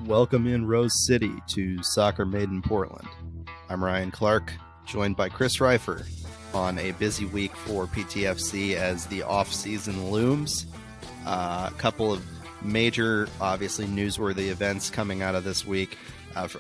Welcome in Rose City to Soccer Made in Portland. I'm Ryan Clark, joined by Chris Reifer on a busy week for PTFC as the offseason looms. A couple of major, obviously newsworthy events coming out of this week.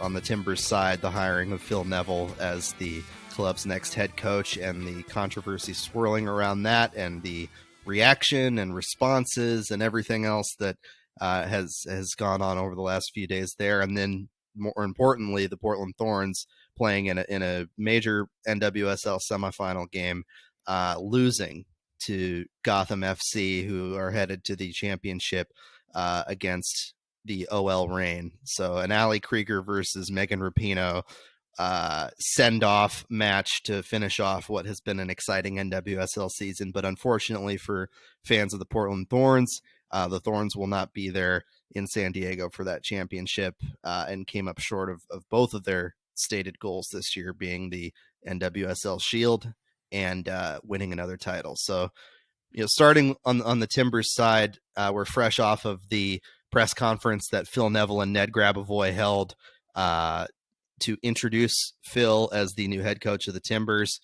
On the Timbers side, the hiring of Phil Neville as the club's next head coach and the controversy swirling around that and the reaction and responses and everything else that has gone on over the last few days there. And then more importantly, the Portland Thorns playing in a major NWSL semifinal game, losing to Gotham FC, who are headed to the championship against the OL Reign. So an Ali Krieger versus Megan Rapinoe send-off match to finish off what has been an exciting NWSL season. But unfortunately for fans of the Portland Thorns, the Thorns will not be there in San Diego for that championship and came up short of both of their stated goals this year, being the NWSL Shield and winning another title. So, starting on the Timbers side, we're fresh off of the press conference that Phil Neville and Ned Grabavoy held to introduce Phil as the new head coach of the Timbers.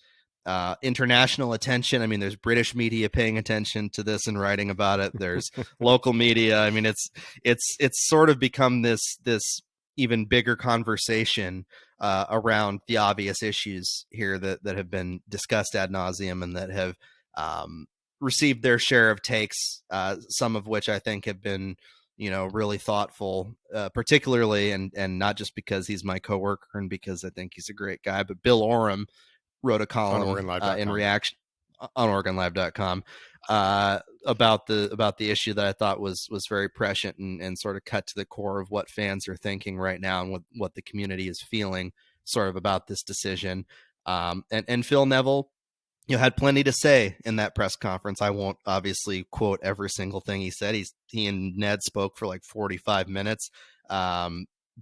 International attention. I mean, there's British media paying attention to this and writing about it. There's local media. I mean, it's sort of become this even bigger conversation around the obvious issues here that have been discussed ad nauseum and that have received their share of takes, some of which I think have been, really thoughtful, particularly, and not just because he's my coworker and because I think he's a great guy, but Bill Oram wrote a column in reaction on OregonLive.com about the issue that I thought was very prescient and sort of cut to the core of what fans are thinking right now and what the community is feeling sort of about this decision. And Phil Neville, had plenty to say in that press conference. I won't obviously quote every single thing he said. He and Ned spoke for like 45 minutes.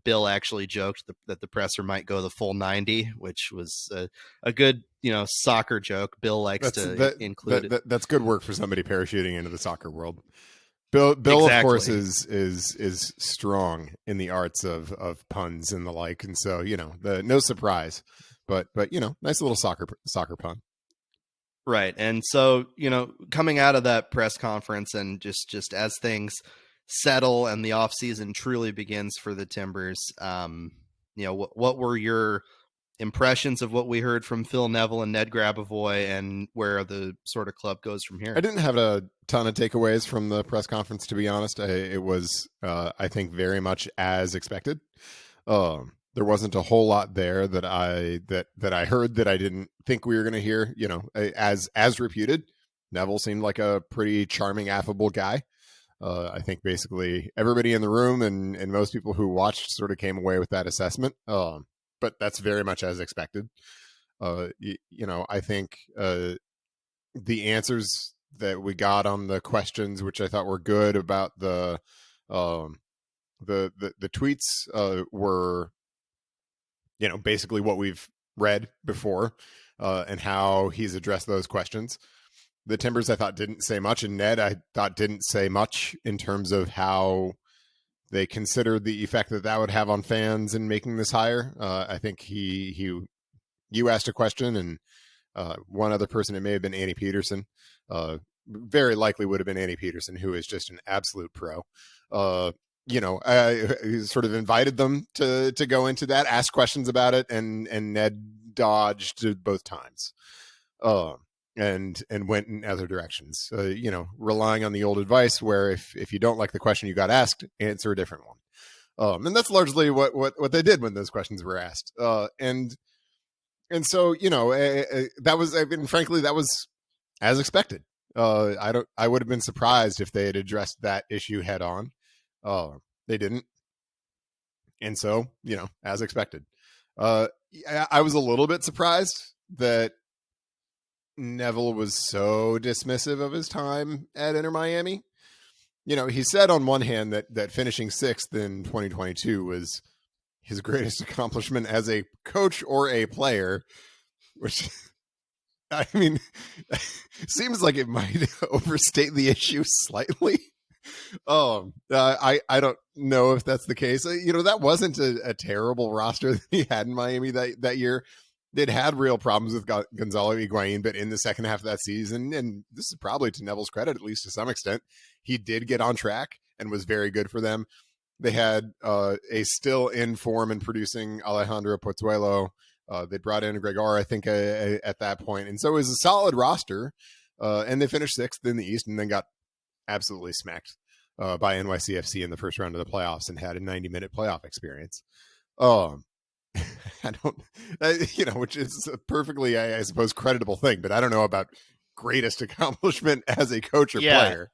Bill actually joked that the presser might go the full 90, which was a good, soccer joke. Bill likes to include it. That's good work for somebody parachuting into the soccer world. Bill exactly. Of course, is strong in the arts of puns and the like, and so no surprise, but nice little soccer pun. Right, and so coming out of that press conference and just as things settle and the offseason truly begins for the Timbers, what were your impressions of what we heard from Phil Neville and Ned Grabavoy and where the sort of club goes from here? I didn't have a ton of takeaways from the press conference, to be honest. It was, I think, very much as expected. There wasn't a whole lot there that I heard that I didn't think we were going to hear. As reputed, Neville seemed like a pretty charming, affable guy. I think basically everybody in the room and most people who watched sort of came away with that assessment. But that's very much as expected. I think the answers that we got on the questions, which I thought were good about the tweets, were, basically what we've read before and how he's addressed those questions. The Timbers, I thought, didn't say much, and Ned, I thought, didn't say much in terms of how they considered the effect that would have on fans in making this hire. I think you asked a question, and one other person, it may have been Annie Peterson, very likely would have been Annie Peterson, who is just an absolute pro. I sort of invited them to go into that, ask questions about it, and Ned dodged both times. And went in other directions, relying on the old advice where if you don't like the question you got asked, answer a different one. And that's largely what they did when those questions were asked. And so, that was, frankly, that was as expected. I would have been surprised if they had addressed that issue head on. They didn't. And so, as expected. I was a little bit surprised that Neville was so dismissive of his time at Inter Miami. He said on one hand that finishing 6th in 2022 was his greatest accomplishment as a coach or a player, which, I mean, seems like it might overstate the issue slightly. I don't know if that's the case. That wasn't a terrible roster that he had in Miami that year. They'd had real problems with Gonzalo Higuain, but in the second half of that season, and this is probably to Neville's credit, at least to some extent, he did get on track and was very good for them. They had a still in form and producing Alejandro Pozuelo. They brought in Gregor, I think, at that point. And so it was a solid roster. And they finished sixth in the East and then got absolutely smacked by NYCFC in the first round of the playoffs and had a 90-minute playoff experience. Which is a perfectly, I suppose, creditable thing, but I don't know about greatest accomplishment as a coach or player.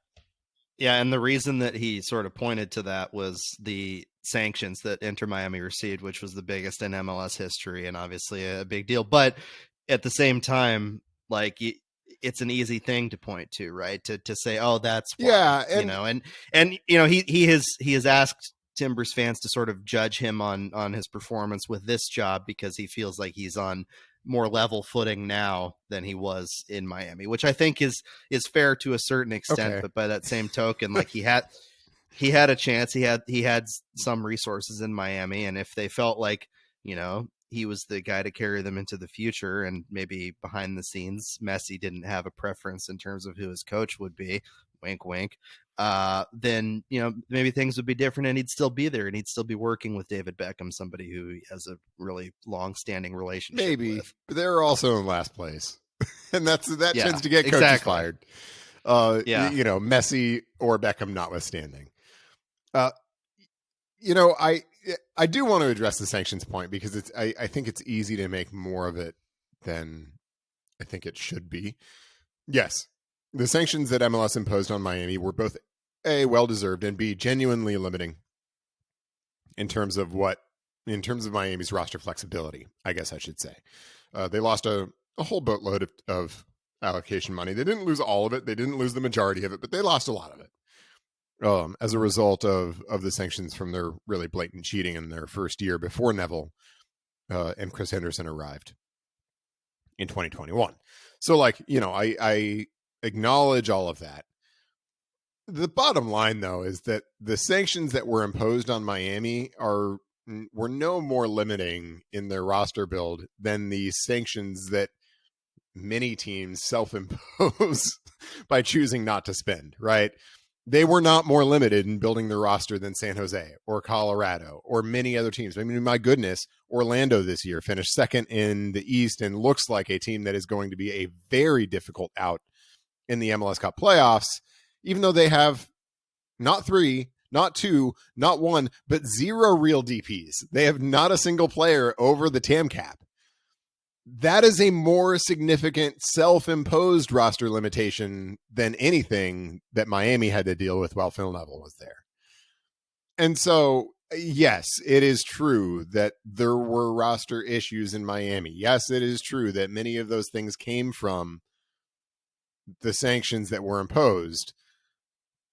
Yeah, and the reason that he sort of pointed to that was the sanctions that Inter Miami received, which was the biggest in MLS history and obviously a big deal. But at the same time, like, it's an easy thing to point to, right? To say, oh, that's why, yeah, and he has asked Timbers fans to sort of judge him on his performance with this job because he feels like he's on more level footing now than he was in Miami, which I think is fair to a certain extent. Okay. But by that same token, like he had a chance, he had some resources in Miami. And if they felt like, he was the guy to carry them into the future, and maybe behind the scenes, Messi didn't have a preference in terms of who his coach would be, wink, wink, then, maybe things would be different and he'd still be there and he'd still be working with David Beckham, somebody who has a really long-standing relationship maybe with. But they're also in last place. And that tends to get coaches fired. Messi or Beckham notwithstanding. I do want to address the sanctions point because I think it's easy to make more of it than I think it should be. Yes, the sanctions that MLS imposed on Miami were both A, well-deserved, and B, genuinely limiting in terms of Miami's roster flexibility, I guess I should say. They lost a whole boatload of allocation money. They didn't lose all of it. They didn't lose the majority of it, but they lost a lot of it as a result of the sanctions from their really blatant cheating in their first year before Neville and Chris Henderson arrived in 2021. So, I acknowledge all of that. The bottom line, though, is that the sanctions that were imposed on Miami were no more limiting in their roster build than the sanctions that many teams self-impose by choosing not to spend, right? They were not more limited in building their roster than San Jose or Colorado or many other teams. I mean, my goodness, Orlando this year finished second in the East and looks like a team that is going to be a very difficult out in the MLS Cup playoffs, even though they have not 3, not 2, not 1, but 0 real DPs. They have not a single player over the TAM cap. That is a more significant self-imposed roster limitation than anything that Miami had to deal with while Phil Neville was there. And so, yes, it is true that there were roster issues in Miami. Yes, it is true that many of those things came from the sanctions that were imposed.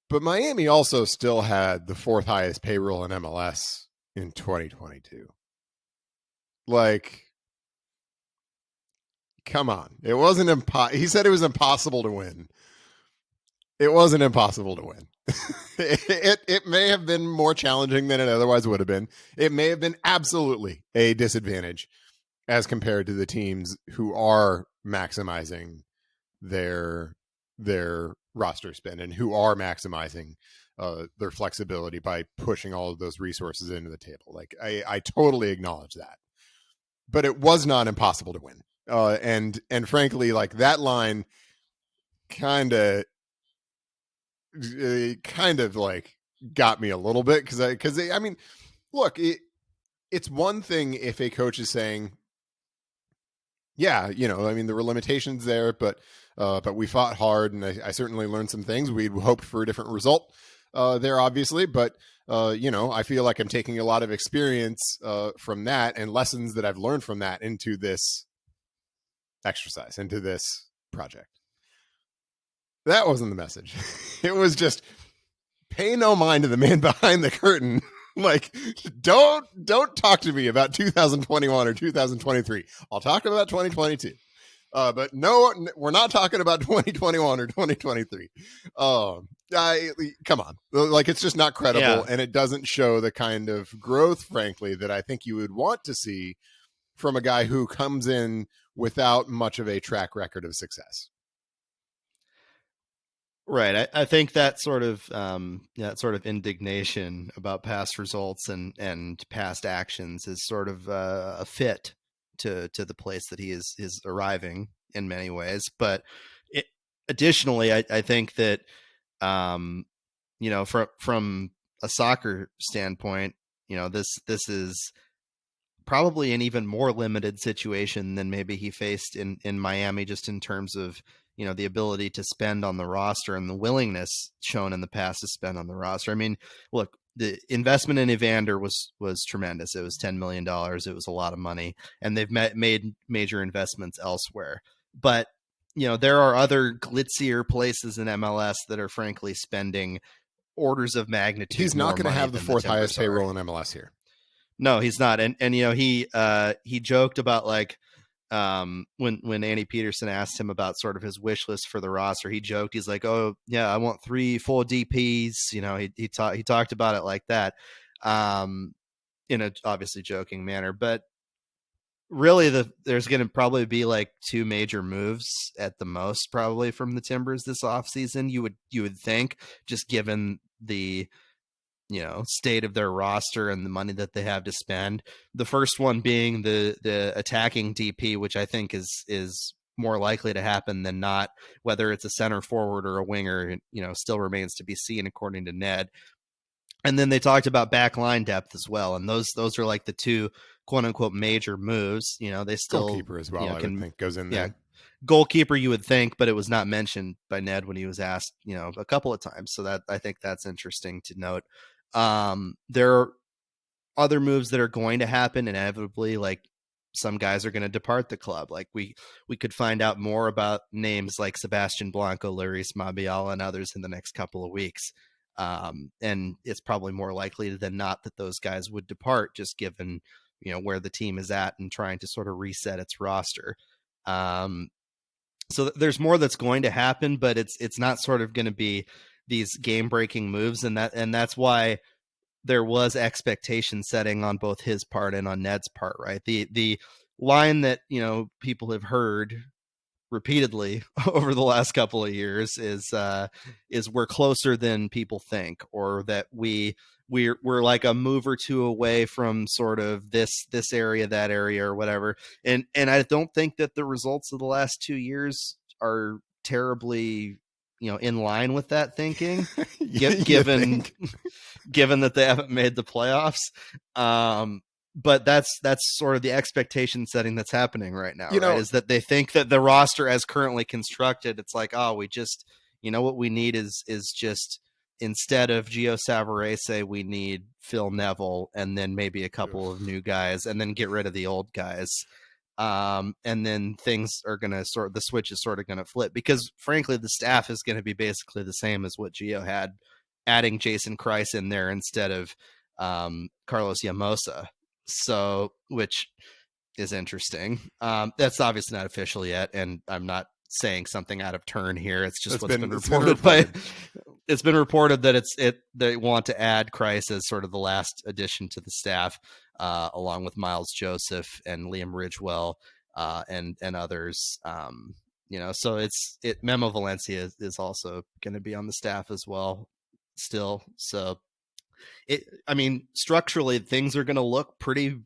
But Miami also still had the 4th highest payroll in MLS in 2022. Come on. It wasn't he said it was impossible to win. It wasn't impossible to win. It may have been more challenging than it otherwise would have been. It may have been absolutely a disadvantage as compared to the teams who are maximizing their roster spend and who are maximizing their flexibility by pushing all of those resources into the table. I totally acknowledge that. But it was not impossible to win. And frankly, that line kind of got me a little bit because I mean, look, it's one thing if a coach is saying, yeah, there were limitations there, but we fought hard and I certainly learned some things. We'd hoped for a different result there, obviously, but I feel like I'm taking a lot of experience from that and lessons that I've learned from that into this exercise, into this project. That wasn't the message. It was just pay no mind to the man behind the curtain. Don't talk to me about 2021 or 2023. I'll talk about 2022. But no, we're not talking about 2021 or 2023. Come on. Like, it's just not credible, Yeah. and it doesn't show the kind of growth, frankly, that I think you would want to see from a guy who comes in without much of a track record of success. Right. I think that sort of indignation about past results and past actions is sort of a fit to the place that he is arriving in many ways. But additionally, I think that from a soccer standpoint, this is probably an even more limited situation than maybe he faced in Miami, just in terms of, the ability to spend on the roster and the willingness shown in the past to spend on the roster. I mean, look, the investment in Evander was tremendous. It was $10 million. It was a lot of money, and they've made major investments elsewhere. But, there are other glitzier places in MLS that are frankly spending orders of magnitude. He's not going to have the fourth highest payroll in MLS here. No, he's not. And he joked about, like, when Andy Peterson asked him about sort of his wish list for the roster, he joked, he's like, "Oh yeah, I want 3-4 DPs." He talked about it like that, in a obviously joking manner. But really, there's going to probably be like 2 major moves at the most, probably, from the Timbers this offseason. You would think, just given the state of their roster and the money that they have to spend. The first one being the attacking DP, which I think is more likely to happen than not. Whether it's a center forward or a winger, still remains to be seen, according to Ned. And then they talked about backline depth as well, and those are like the 2 quote unquote major moves. They still, goalkeeper as well, I would think, goes in there. Yeah. Goalkeeper, you would think, but it was not mentioned by Ned when he was asked, a couple of times. So that, I think that's interesting to note. There are other moves that are going to happen inevitably. Like, some guys are going to depart the club. Like, we could find out more about names like Sebastian Blanco, Luis Mabiala, and others in the next couple of weeks. And it's probably more likely than not that those guys would depart, just given, where the team is at and trying to sort of reset its roster. So there's more that's going to happen, but it's not sort of going to be these game-breaking moves, and that's why there was expectation setting on both his part and on Ned's part, right? The line that people have heard repeatedly over the last couple of years is we're closer than people think, or that we're like a move or 2 away from sort of this area, that area, or whatever. And I don't think that the results of the last 2 years are terribly in line with that thinking, given that they haven't made the playoffs. But that's sort of the expectation setting that's happening right now, right? Is that they think that the roster as currently constructed, it's like, oh, we just, what we need is just, instead of Gio Savarese, we need Phil Neville, and then maybe a couple of new guys, and then get rid of the old guys. And then things are going to the switch is sort of going to flip, because frankly, the staff is going to be basically the same as what Gio had, adding Jason Kreis in there instead of Carlos Llamosa. So, which is interesting. That's obviously not official yet, and I'm not saying something out of turn here. It's just what's been reported. It's been reported that they want to add Kreis as sort of the last addition to the staff, along with Miles Joseph and Liam Ridgewell, and others. So Memo Valencia is also going to be on the staff as well still. So structurally, things are going to look pretty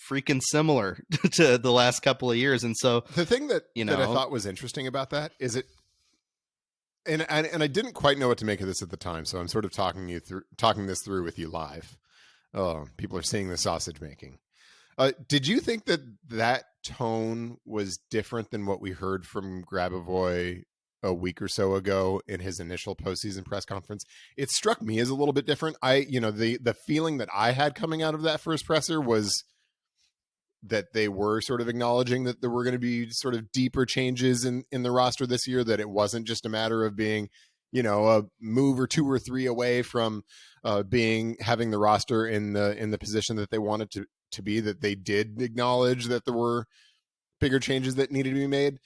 freaking similar to the last couple of years. And so the thing that I thought was interesting about that is and I didn't quite know what to make of this at the time, so I'm sort of talking this through with you live. Oh, people are seeing the sausage making. Did you think that tone was different than what we heard from Grabavoy a week or so ago in his initial postseason press conference? It struck me as a little bit different. The feeling that I had coming out of that first presser was that they were sort of acknowledging that there were going to be sort of deeper changes in the roster this year, that it wasn't just a matter of being, a move or 2 or 3 away from having the roster in the position that they wanted to be, that they did acknowledge that there were bigger changes that needed to be made.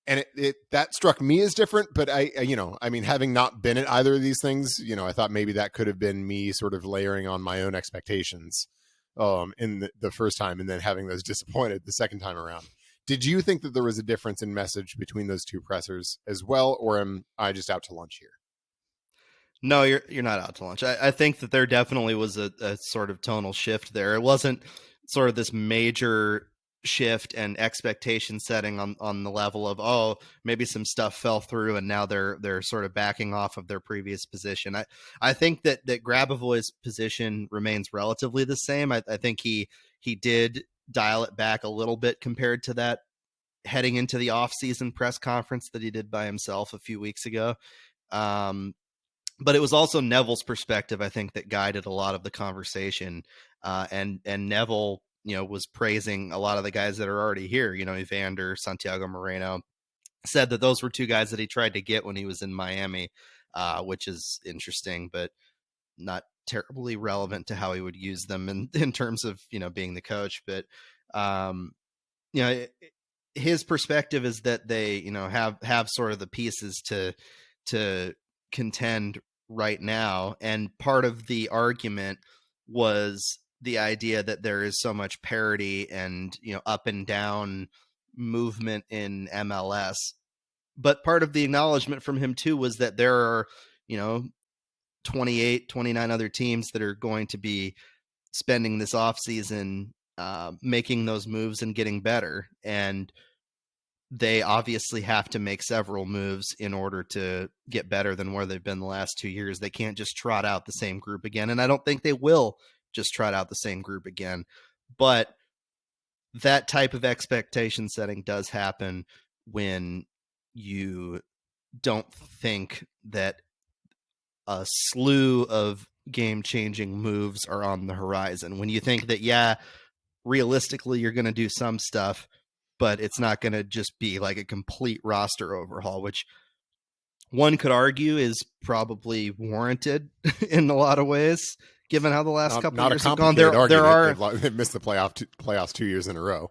And that struck me as different, but having not been at either of these things, I thought maybe that could have been me sort of layering on my own expectations in the first time and then having those disappointed the second time around. Did you think that there was a difference in message between those two pressers as well, or am I just out to lunch here? No, you're not out to lunch. I think that there definitely was a sort of tonal shift there. It wasn't sort of this major shift and expectation setting on the level of, oh, maybe some stuff fell through and now they're sort of backing off of their previous position. I think that Grabovoy's position remains relatively the same. I think he did dial it back a little bit compared to that heading into the offseason press conference that he did by himself a few weeks ago. But it was also Neville's perspective, I think, that guided a lot of the conversation. And Neville, was praising a lot of the guys that are already here. Evander, Santiago Moreno, said that those were two guys that he tried to get when he was in Miami, which is interesting, but not terribly relevant to how he would use them in terms of, being the coach. But, his perspective is that they, have sort of the pieces to contend right now. And part of the argument was the idea that there is so much parity and, up and down movement in MLS. But part of the acknowledgement from him too was that there are, 28, 29 other teams that are going to be spending this offseason making those moves and getting better. And they obviously have to make several moves in order to get better than where they've been the last 2 years. They can't just trot out the same group again. And I don't think they will just trot out the same group again. But that type of expectation setting does happen when you don't think that a slew of game-changing moves are on the horizon. When you think that, realistically, you're going to do some stuff, but it's not going to just be like a complete roster overhaul, which one could argue is probably warranted in a lot of ways, given how the last couple of years have gone. There are they've missed the playoffs 2 years in a row.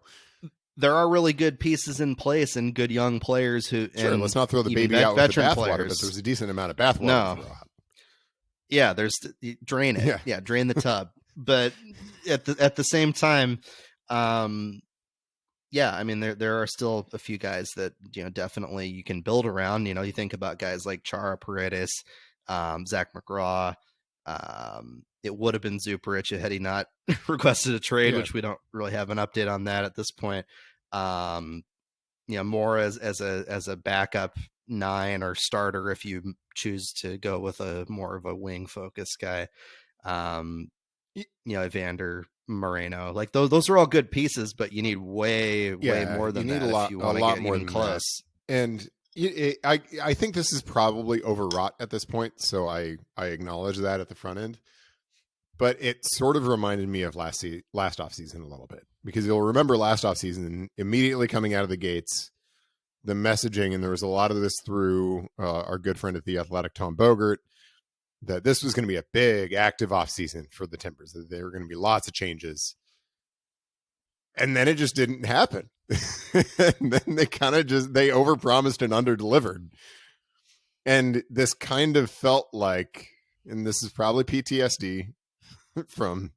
There are really good pieces in place and good young players who. Sure, let's not throw the baby out with the bathwater, but there's a decent amount of bathwater to throw out. Yeah, drain it. Yeah, drain the tub. But at the same time, there are still a few guys that, definitely you can build around. You think about guys like Chara Paredes, Zach McGraw. It would have been Zuparich had he not requested a trade, which we don't really have an update on that at this point. More as a backup 9 or starter if you choose to go with a more of a wing focused guy. Evander, Moreno, like those are all good pieces, but you need way more than that if you want to get even close. And I think this is probably overwrought at this point, so I acknowledge that at the front end. But it sort of reminded me of last offseason a little bit, because you'll remember last offseason, immediately coming out of the gates, the messaging, and there was a lot of this through our good friend at The Athletic, Tom Bogert, that this was going to be a big, active offseason for the Timbers, that there were going to be lots of changes. And then it just didn't happen. And then they overpromised and underdelivered. And this kind of felt like, and this is probably PTSD from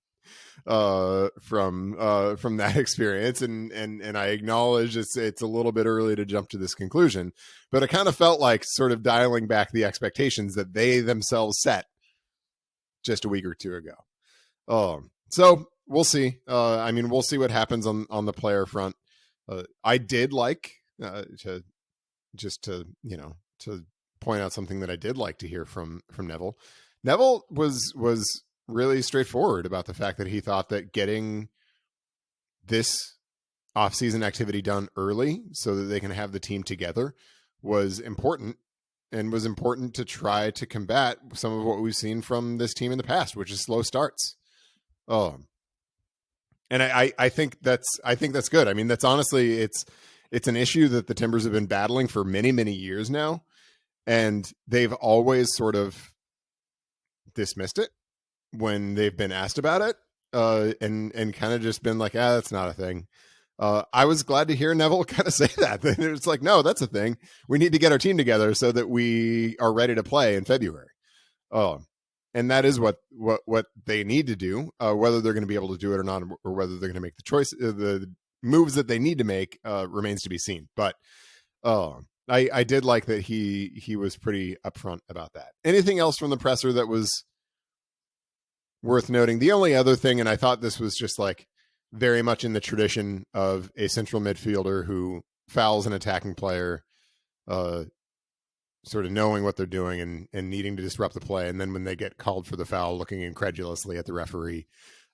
that experience, and I acknowledge it's a little bit early to jump to this conclusion, but it kind of felt like sort of dialing back the expectations that they themselves set just a week or two ago. So we'll see. We'll see what happens on the player front. I did like to point out something that I did like to hear from Neville. Neville was really straightforward about the fact that he thought that getting this off-season activity done early so that they can have the team together was important, and was important to try to combat some of what we've seen from this team in the past, which is slow starts. And I think that's good. I mean, that's honestly, it's an issue that the Timbers have been battling for many, many years now, and they've always sort of dismissed it when they've been asked about it, and kind of just been like, that's not a thing. I was glad to hear Neville kind of say that. It's like, no, that's a thing. We need to get our team together so that we are ready to play in February. And that is what they need to do. Whether they're going to be able to do it or not, or whether they're going to make the choice, the moves that they need to make remains to be seen. But I did like that he was pretty upfront about that. Anything else from the presser that was worth noting? The only other thing, and I thought this was just like very much in the tradition of a central midfielder who fouls an attacking player, sort of knowing what they're doing and needing to disrupt the play. And then when they get called for the foul, looking incredulously at the referee,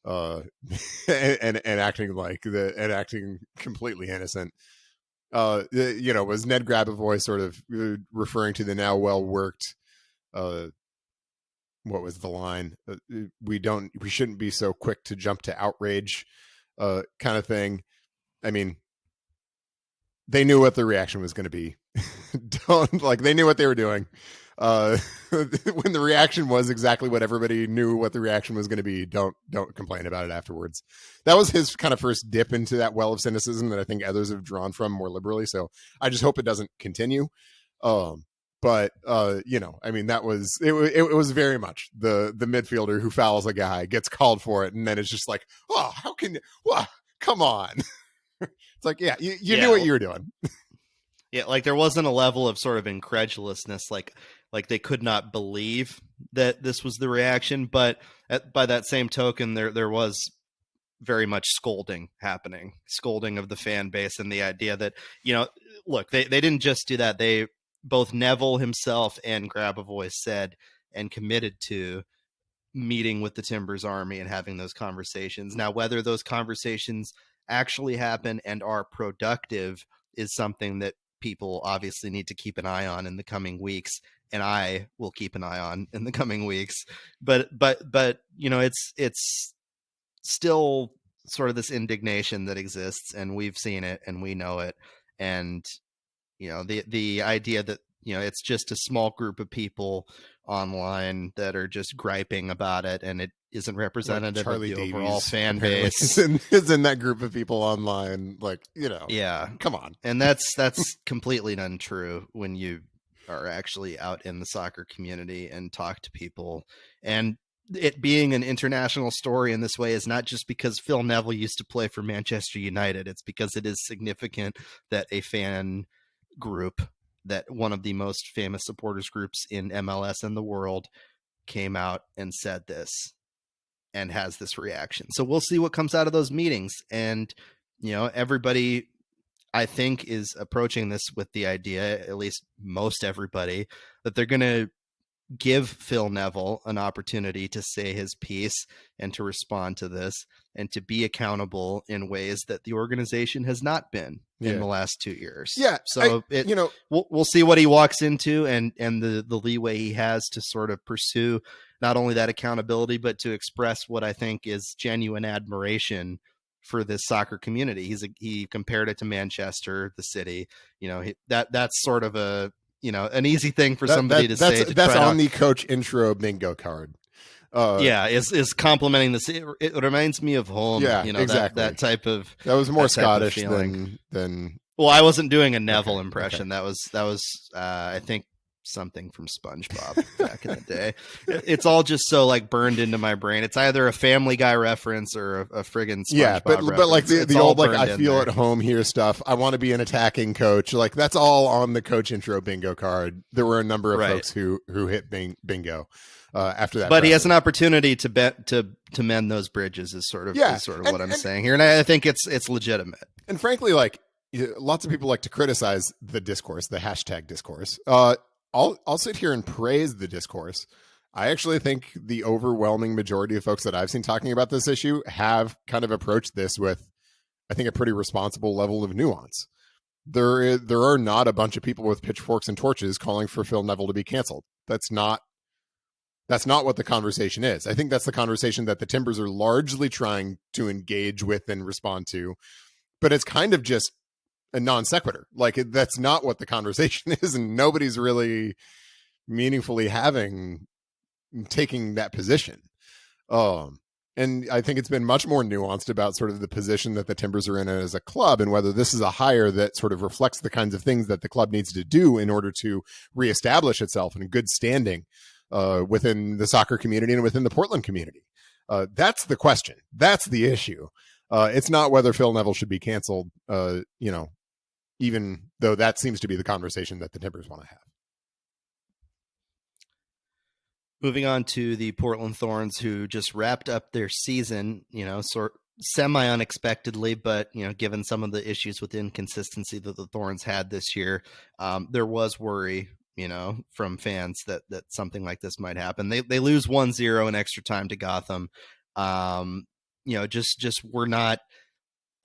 and acting completely innocent. Was Ned Grabavoy sort of referring to the now well-worked, what was the line? We shouldn't be so quick to jump to outrage, kind of thing. I mean, they knew what the reaction was going to be. They knew what they were doing. When the reaction was exactly what everybody knew what the reaction was going to be, don't complain about it afterwards. That was his kind of first dip into that well of cynicism that I think others have drawn from more liberally. So I just hope it doesn't continue. But I mean, that was it was very much the midfielder who fouls a guy, gets called for it, and then it's just like, oh, how can you? Well, come on. It's like, yeah, you knew what you were doing. Yeah, like there wasn't a level of sort of incredulousness, like they could not believe that this was the reaction. But by that same token, there was very much scolding of the fan base, and the idea that, look, they didn't just do that. They both Neville himself and Grabavoy said and committed to meeting with the Timbers Army and having those conversations. Now, whether those conversations actually happen and are productive is something that people obviously need to keep an eye on in the coming weeks, and I will keep an eye on in the coming weeks. But it's still sort of this indignation that exists, and we've seen it and we know it. And the idea that it's just a small group of people online that are just griping about it, and it isn't representative of the overall fan base. Is in that group of people online, yeah, come on. And that's completely untrue when you are actually out in the soccer community and talk to people. And it being an international story in this way is not just because Phil Neville used to play for Manchester United. It's because it is significant that a fan group, that one of the most famous supporters groups in MLS and the world, came out and said this and has this reaction. So we'll see what comes out of those meetings. And, everybody, I think, is approaching this with the idea, at least most everybody, that they're going to give Phil Neville an opportunity to say his piece and to respond to this and to be accountable in ways that the organization has not been in the last 2 years. Yeah. So we'll see what he walks into and the leeway he has to sort of pursue not only that accountability, but to express what I think is genuine admiration for this soccer community. He compared it to Manchester, the city. That's sort of an easy thing for somebody to say. That's on the coach intro bingo card. Is complimenting the city. It reminds me of home. Yeah, exactly. That type of. That was more Scottish than. Well, I wasn't doing a Neville impression. Okay. That was I think something from SpongeBob back in the day. It's all just so burned into my brain. It's either a Family Guy reference or a friggin' SpongeBob reference. But like the old I feel at home here stuff. I want to be an attacking coach. That's all on the coach intro bingo card. There were a number of folks who hit bingo after that. But he has an opportunity to mend those bridges. Is sort of what I'm saying here, and I think it's legitimate. And frankly, lots of people like to criticize the discourse, the hashtag discourse. I'll sit here and praise the discourse. I actually think the overwhelming majority of folks that I've seen talking about this issue have kind of approached this with, I think, a pretty responsible level of nuance. There are not a bunch of people with pitchforks and torches calling for Phil Neville to be canceled. That's not what the conversation is. I think that's the conversation that the Timbers are largely trying to engage with and respond to, but it's kind of just a non sequitur. That's not what the conversation is, and nobody's really meaningfully taking that position. And And I think it's been much more nuanced about sort of the position that the Timbers are in as a club and whether this is a hire that sort of reflects the kinds of things that the club needs to do in order to reestablish itself in good standing within the soccer community and within the Portland community. That's the question. That's the issue. It's not whether Phil Neville should be canceled, even though that seems to be the conversation that the Timbers want to have. Moving on to the Portland Thorns, who just wrapped up their season, sort semi-unexpectedly, but, given some of the issues with inconsistency that the Thorns had this year, there was worry, from fans that something like this might happen. They lose 1-0 in extra time to Gotham. Just we're not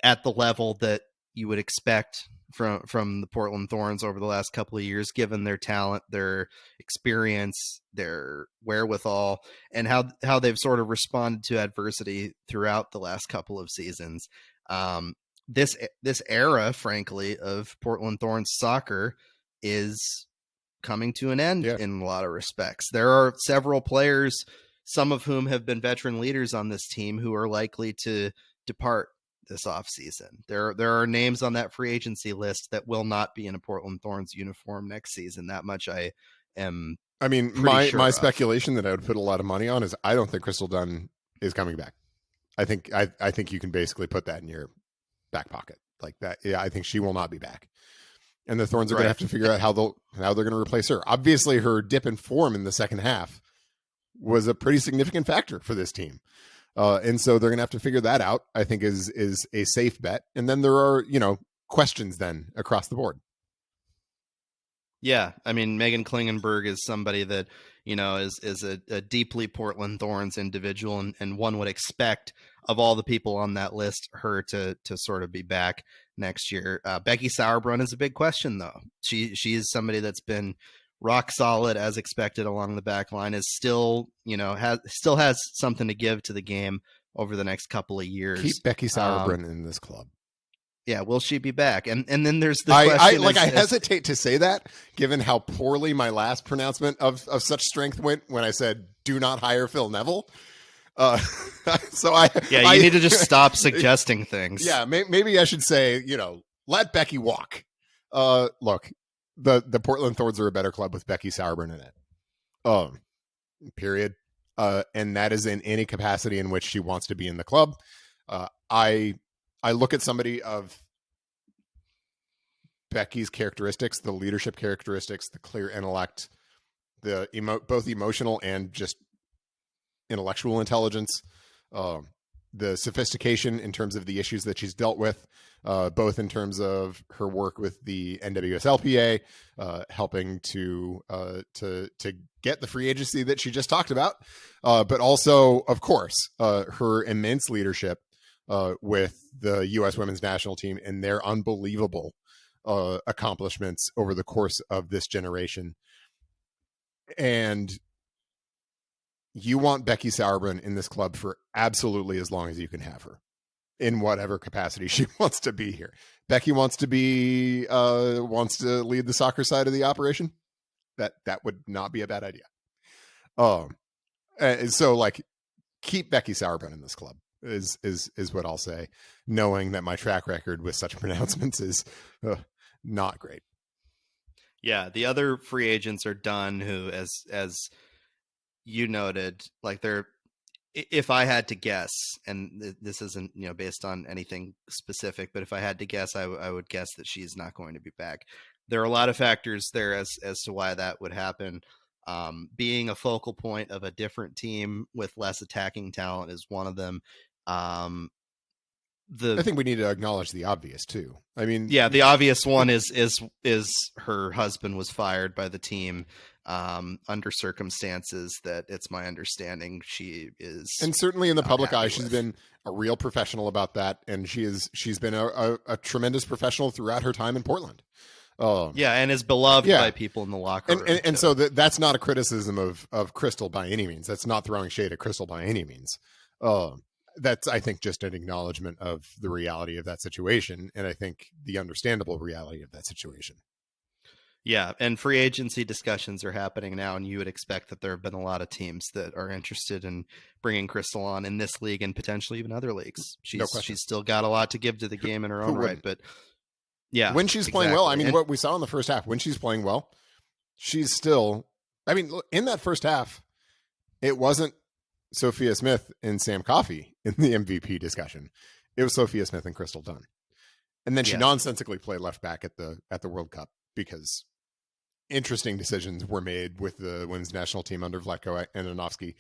at the level that you would expect from the Portland Thorns over the last couple of years, given their talent, their experience, their wherewithal, and how they've sort of responded to adversity throughout the last couple of seasons. This era, frankly, of Portland Thorns soccer is coming to an end in a lot of respects. There are several players, some of whom have been veteran leaders on this team, who are likely to depart this offseason. There are names on that free agency list that will not be in a Portland Thorns uniform next season. That much I am. I mean, my speculation that I would put a lot of money on is I don't think Crystal Dunn is coming back. I think you can basically put that in your back pocket like that. Yeah, I think she will not be back, and the Thorns are going to have to figure out how they're going to replace her. Obviously, her dip in form in the second half was a pretty significant factor for this team. And so they're going to have to figure that out, I think is a safe bet. And then there are, questions then across the board. Yeah. I mean, Megan Klingenberg is somebody that, is a deeply Portland Thorns individual, and one would expect of all the people on that list, her to sort of be back next year. Becky Sauerbrunn is a big question, though. She is somebody that's been rock solid as expected along the back line, is still, has something to give to the game over the next couple of years. Keep Becky Sauerbrunn in this club. Yeah, will she be back? And then there's the question. I hesitate to say that, given how poorly my last pronouncement of such strength went when I said, do not hire Phil Neville. You need to just stop suggesting things. Yeah, maybe I should say, let Becky walk. Look, the Portland Thorns are a better club with Becky Sauerbrunn in it. Period. And that is in any capacity in which she wants to be in the club. I look at somebody of Becky's characteristics, the leadership characteristics, the clear intellect, the both emotional and just intellectual intelligence, the sophistication in terms of the issues that she's dealt with, both in terms of her work with the NWSL helping to get the free agency that she just talked about, but also, of course, her immense leadership with the U.S. women's national team and their unbelievable accomplishments over the course of this generation. And you want Becky Sauerbrunn in this club for absolutely as long as you can have her, in whatever capacity she wants to be here. Becky wants to lead the soccer side of the operation. That would not be a bad idea. So keep Becky Sauerbrunn in this club is what I'll say, knowing that my track record with such pronouncements is not great. Yeah, the other free agents are done, who, as you noted, if I had to guess, and this isn't, based on anything specific, but if I had to guess, I would guess that she's not going to be back. There are a lot of factors there as to why that would happen. Being a focal point of a different team with less attacking talent is one of them. I think we need to acknowledge the obvious too. I mean, the obvious one is her husband was fired by the team under circumstances that it's my understanding she is, and certainly in the public eye, she's been a real professional about that, and she's been a tremendous professional throughout her time in Portland. And is beloved by people in the locker room. And so that's not a criticism of Crystal by any means. That's not throwing shade at Crystal by any means. That's, I think, just an acknowledgement of the reality of that situation, and I think the understandable reality of that situation. Yeah, and free agency discussions are happening now, and you would expect that there have been a lot of teams that are interested in bringing Crystal on in this league and potentially even other leagues. No question. She's still got a lot to give to the game in her own right, but yeah, when she's playing well, I mean, what we saw in the first half, when she's playing well, she's still, I mean, in that first half, it wasn't Sophia Smith and Sam Coffey in the MVP discussion. It was Sophia Smith and Crystal Dunn. And then she nonsensically played left back at the World Cup because interesting decisions were made with the women's national team under Vlatko Andonovski.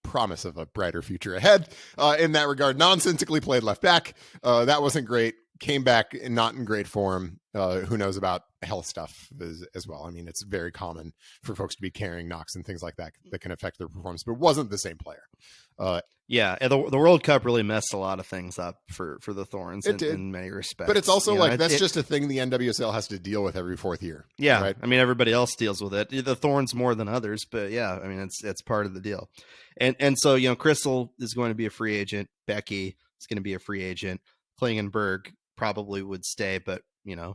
Promise of a brighter future ahead in that regard. Nonsensically played left back. That wasn't great. Came back not in great form. Who knows about health stuff as well. I mean, it's very common for folks to be carrying knocks and things like that that can affect their performance, but wasn't the same player. The World Cup really messed a lot of things up for the Thorns in many respects. But it's also that's just a thing the NWSL has to deal with every fourth year. Yeah, right? I mean, everybody else deals with it. The Thorns more than others, but yeah, I mean, it's part of the deal. And so, Crystal is going to be a free agent. Becky is going to be a free agent. Klingenberg probably would stay, but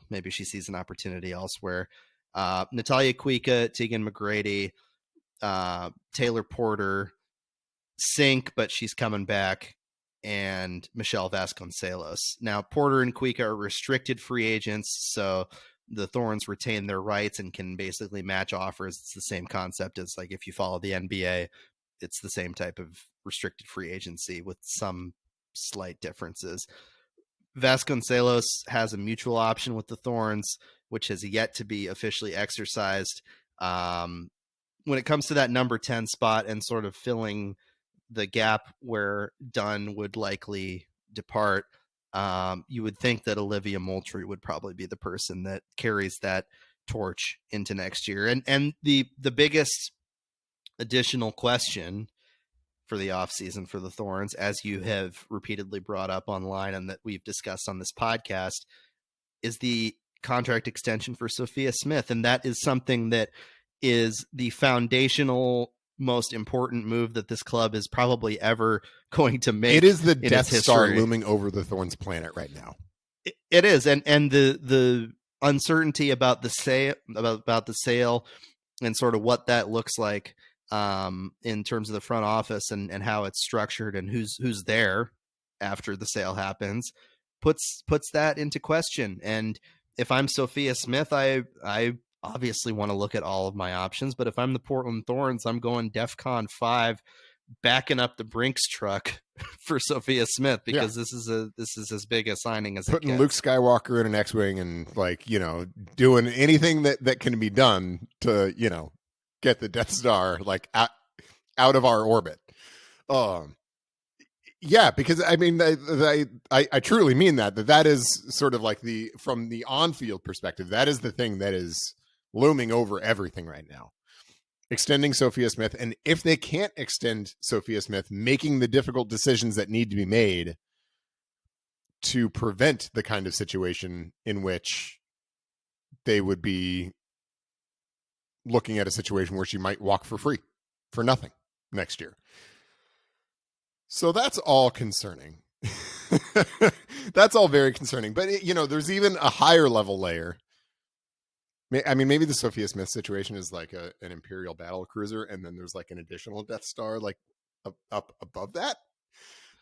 maybe she sees an opportunity elsewhere. Natalia Kuika, Tegan McGrady, Taylor Porter, sink, but she's coming back, and Michelle Vasconcelos. Now, Porter and Kuika are restricted free agents, so the Thorns retain their rights and can basically match offers. It's the same concept as like if you follow the NBA, it's the same type of restricted free agency with some slight differences. Vasconcelos has a mutual option with the Thorns, which has yet to be officially exercised. When it comes to that number 10 spot and sort of filling the gap where Dunn would likely depart, you would think that Olivia Moultrie would probably be the person that carries that torch into next year. And the biggest additional question for the offseason for the Thorns, as you have repeatedly brought up online and that we've discussed on this podcast, is the contract extension for Sophia Smith. And that is something that is the foundational, most important move that this club is probably ever going to make. It is the Death Star looming over the Thorns planet right now. It is. And the uncertainty about the sale and sort of what that looks like in terms of the front office and how it's structured and who's there after the sale happens puts that into question. And if I'm Sophia Smith, I obviously want to look at all of my options, but if I'm the Portland Thorns, I'm going DEFCON 5, backing up the Brinks truck for Sophia Smith, because this is as big a signing as putting Luke Skywalker in an X-Wing and doing anything that can be done to, get the Death Star out of our orbit. Because I mean, I truly mean that is sort of like from the on-field perspective, that is the thing that is looming over everything right now. Extending Sophia Smith, and if they can't extend Sophia Smith, making the difficult decisions that need to be made to prevent the kind of situation in which they would be looking at a situation where she might walk for free, for nothing next year. So that's all concerning. That's all very concerning. But, there's even a higher level layer. I mean, maybe the Sophia Smith situation is like an Imperial battle cruiser, and then there's like an additional Death Star up above that.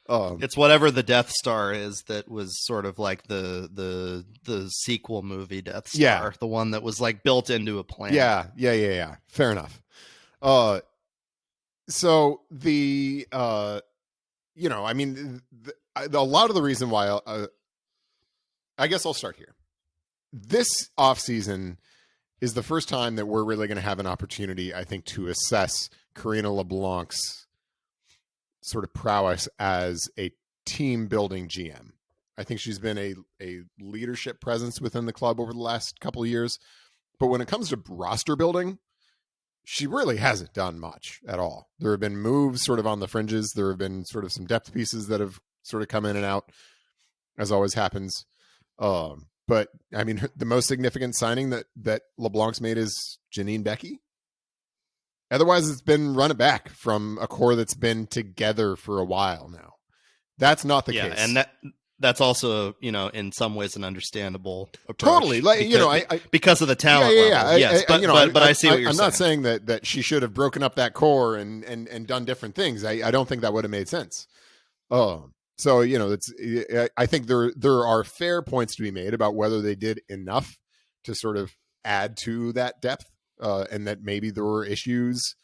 It's whatever the Death Star is that was sort of like the sequel movie Death Star, the one that was like built into a planet. Yeah. Fair enough. So the I mean, a lot of the reason why I guess I'll start here. This offseason is the first time that we're really going to have an opportunity, I think, to assess Karina LeBlanc's sort of prowess as a team building GM. I think she's been a leadership presence within the club over the last couple of years, but when it comes to roster building, she really hasn't done much at all. There have been moves sort of on the fringes. There have been sort of some depth pieces that have sort of come in and out, as always happens. But I mean, the most significant signing that LeBlanc's made is Janine Becky. Otherwise, it's been run it back from a core that's been together for a while now. That's not the case. that's also, in some ways an understandable Totally, approach like because of the yeah, talent yeah, level. Yes, but I see what you're I'm saying. not saying that she should have broken up that core and done different things. I don't think that would have made sense. So it's I think there are fair points to be made about whether they did enough to sort of add to that depth, and that maybe there were issues,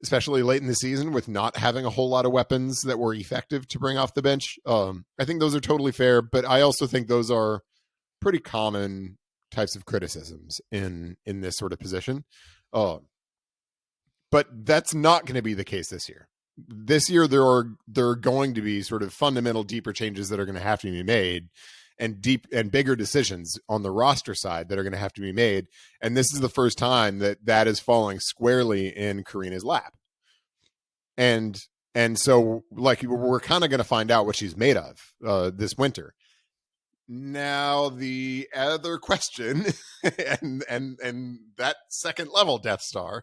especially late in the season, with not having a whole lot of weapons that were effective to bring off the bench. I think those are totally fair, but I also think those are pretty common types of criticisms in this sort of position. But that's not going to be the case this year. This year, there are going to be sort of fundamental, deeper changes that are going to have to be made, and deep and bigger decisions on the roster side that are going to have to be made. And this is the first time that is falling squarely in Karina's lap. And so, like, we're kind of going to find out what she's made of this winter. Now, the other question, and that second level Death Star,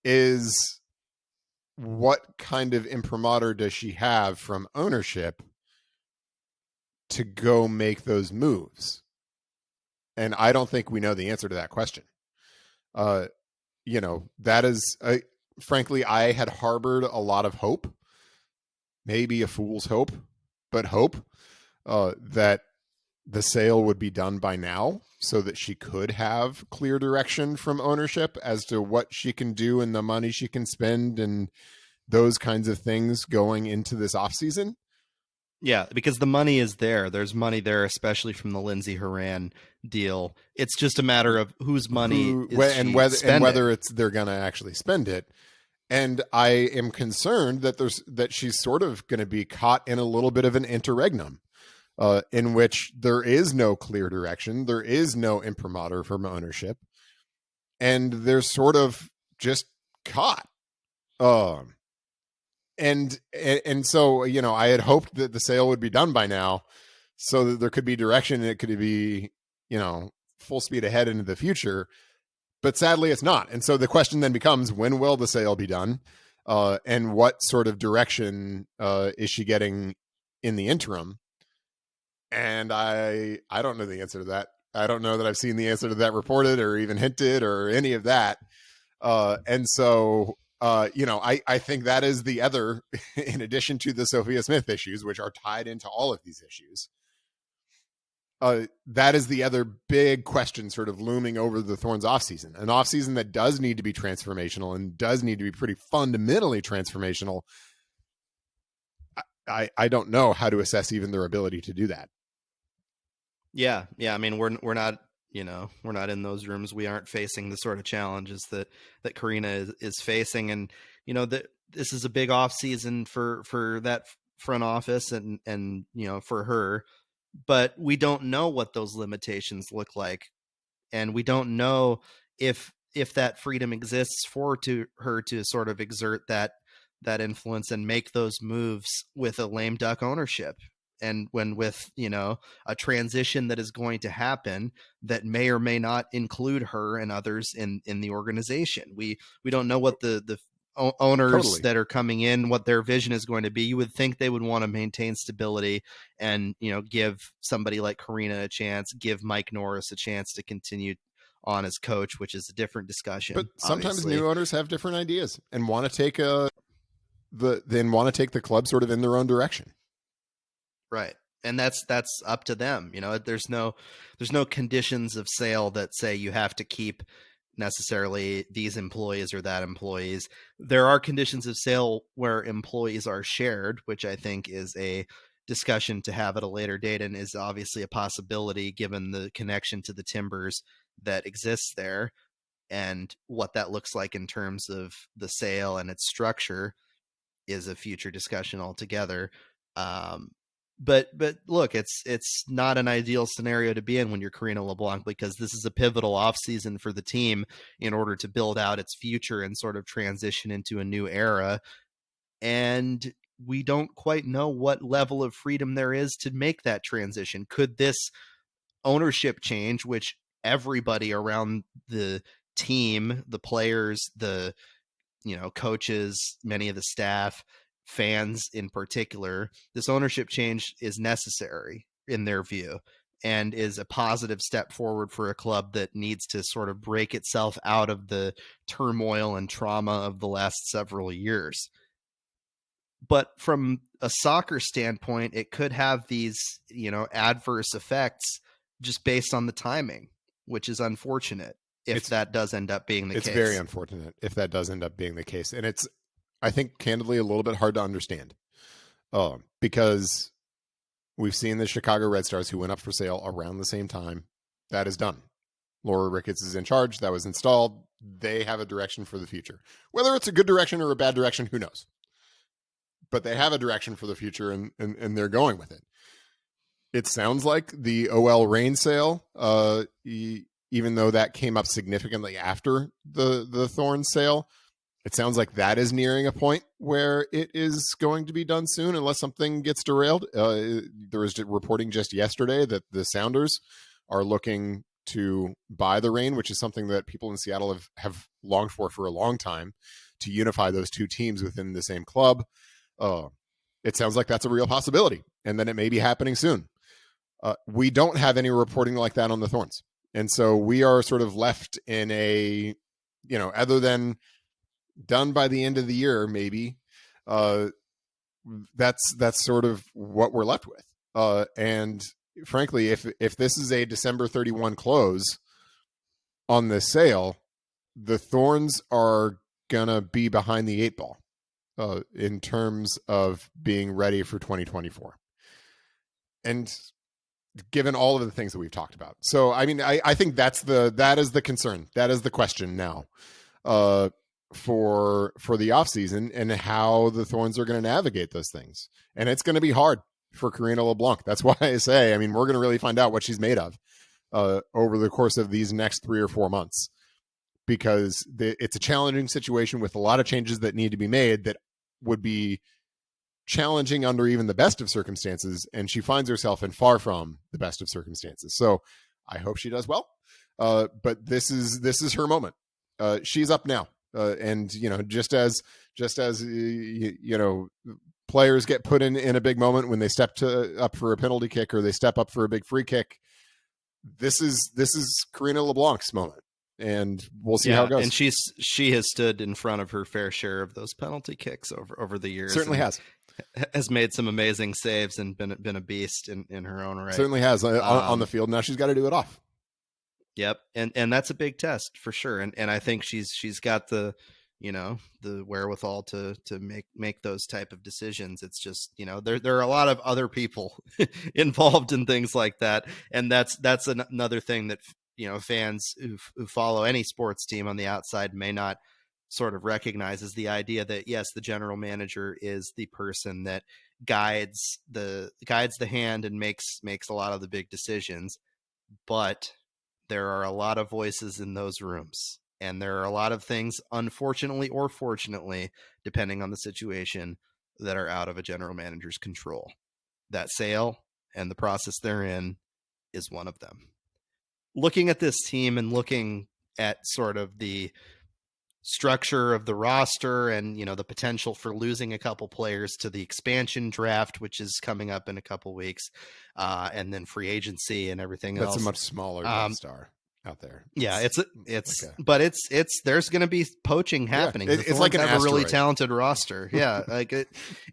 is what kind of imprimatur does she have from ownership to go make those moves? And I don't think we know the answer to that question. That is, frankly, I had harbored a lot of hope, maybe a fool's hope, but hope that the sale would be done by now so that she could have clear direction from ownership as to what she can do and the money she can spend and those kinds of things going into this offseason. Yeah, because the money is there. There's money there, especially from the Lindsey Horan deal. It's just a matter of whose money whether it's they're going to actually spend it. And I am concerned that she's sort of going to be caught in a little bit of an interregnum, in which there is no clear direction, there is no imprimatur from ownership, and they're sort of just caught. And so, I had hoped that the sale would be done by now so that there could be direction and it could be, full speed ahead into the future. But sadly, it's not. And so the question then becomes, when will the sale be done? And what sort of direction is she getting in the interim? And I don't know the answer to that. I don't know that I've seen the answer to that reported or even hinted or any of that. And so, I think that is the other, in addition to the Sophia Smith issues, which are tied into all of these issues. That is the other big question sort of looming over the Thorns offseason. An offseason that does need to be transformational and does need to be pretty fundamentally transformational. I don't know how to assess even their ability to do that. Yeah. I mean, we're not, we're not in those rooms. We aren't facing the sort of challenges that Karina is facing. And, this is a big off season for that front office and, for her, but we don't know what those limitations look like. And we don't know if that freedom exists for her to sort of exert that influence and make those moves with a lame duck ownership. And when with, a transition that is going to happen that may or may not include her and others in the organization. We don't know what the owners that are coming in, what their vision is going to be. You would think they would want to maintain stability and, give somebody like Karina a chance, give Mike Norris a chance to continue on as coach, which is a different discussion. But sometimes obviously. New owners have different ideas and want to take the club sort of in their own direction. Right. And that's up to them. There's no conditions of sale that say you have to keep necessarily these employees or that employees. There are conditions of sale where employees are shared, which I think is a discussion to have at a later date and is obviously a possibility given the connection to the Timbers that exists there and what that looks like in terms of the sale and its structure is a future discussion altogether. But look, it's not an ideal scenario to be in when you're Karina LeBlanc, because this is a pivotal offseason for the team in order to build out its future and sort of transition into a new era. And we don't quite know what level of freedom there is to make that transition. Could this ownership change, which everybody around the team, the players, the coaches, many of the staff fans in particular, this ownership change is necessary in their view, and is a positive step forward for a club that needs to sort of break itself out of the turmoil and trauma of the last several years. But from a soccer standpoint, it could have these, adverse effects just based on the timing, which is unfortunate if that does end up being the case. It's very unfortunate if that does end up being the case. And it's, I think, candidly, a little bit hard to understand because we've seen the Chicago Red Stars, who went up for sale around the same time. That is done. Laura Ricketts is in charge. That was installed. They have a direction for the future. Whether it's a good direction or a bad direction, who knows? But they have a direction for the future, and they're going with it. It sounds like the OL Reign sale, even though that came up significantly after the Thorns sale, it sounds like that is nearing a point where it is going to be done soon, unless something gets derailed. There was reporting just yesterday that the Sounders are looking to buy the Reign, which is something that people in Seattle have longed for a long time, to unify those two teams within the same club. It sounds like that's a real possibility, and then it may be happening soon. We don't have any reporting like that on the Thorns. And so we are sort of left in a, other than done by the end of the year, maybe, that's sort of what we're left with. And frankly, if this is a December 31 close on this sale, the Thorns are going to be behind the 8 ball. In terms of being ready for 2024. And given all of the things that we've talked about. So, I mean, I think that is the concern. That is the question now for the offseason, and how the Thorns are going to navigate those things. And it's going to be hard for Karina LeBlanc. That's why I say, I mean, we're going to really find out what she's made of over the course of these next 3 or 4 months. Because it's a challenging situation with a lot of changes that need to be made that would be challenging under even the best of circumstances. And she finds herself in far from the best of circumstances. So I hope she does well. But this is her moment. She's up now. And, just as players get put in a big moment when they step up for a penalty kick, or they step up for a big free kick. This is Karina LeBlanc's moment. And we'll see how it goes. And she has stood in front of her fair share of those penalty kicks over the years. Certainly has made some amazing saves and been a beast in her own right. Certainly has on the field. Now she's got to do it off. Yep, and that's a big test for sure. And I think she's got the the wherewithal to make those type of decisions. It's just there are a lot of other people involved in things like that, and that's another thing that fans who follow any sports team on the outside may not sort of recognize, is the idea that, yes, the general manager is the person that guides the hand and makes a lot of the big decisions. But there are a lot of voices in those rooms, and there are a lot of things, unfortunately or fortunately, depending on the situation, that are out of a general manager's control. That sale and the process therein is one of them. Looking at this team and looking at sort of the structure of the roster and, the potential for losing a couple players to the expansion draft, which is coming up in a couple weeks, and then free agency and everything else. That's a much smaller Death Star out there. But there's going to be poaching happening. It's like a really talented roster. Yeah.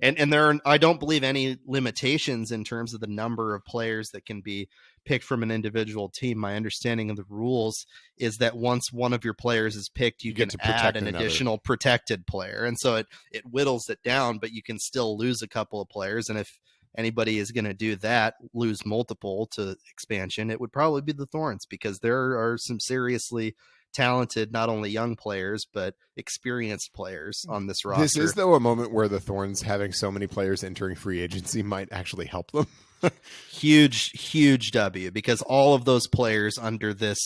And there are, I don't believe, any limitations in terms of the number of players that can be picked from an individual team. My understanding of the rules is that once one of your players is picked, you can add an additional protected player. And so it whittles it down, but you can still lose a couple of players. And if anybody is going to do that, lose multiple to expansion, it would probably be the Thorns, because there are some seriously talented, not only young players, but experienced players on this roster. This is, though, a moment where the Thorns having so many players entering free agency might actually help them. Huge W, because all of those players under this,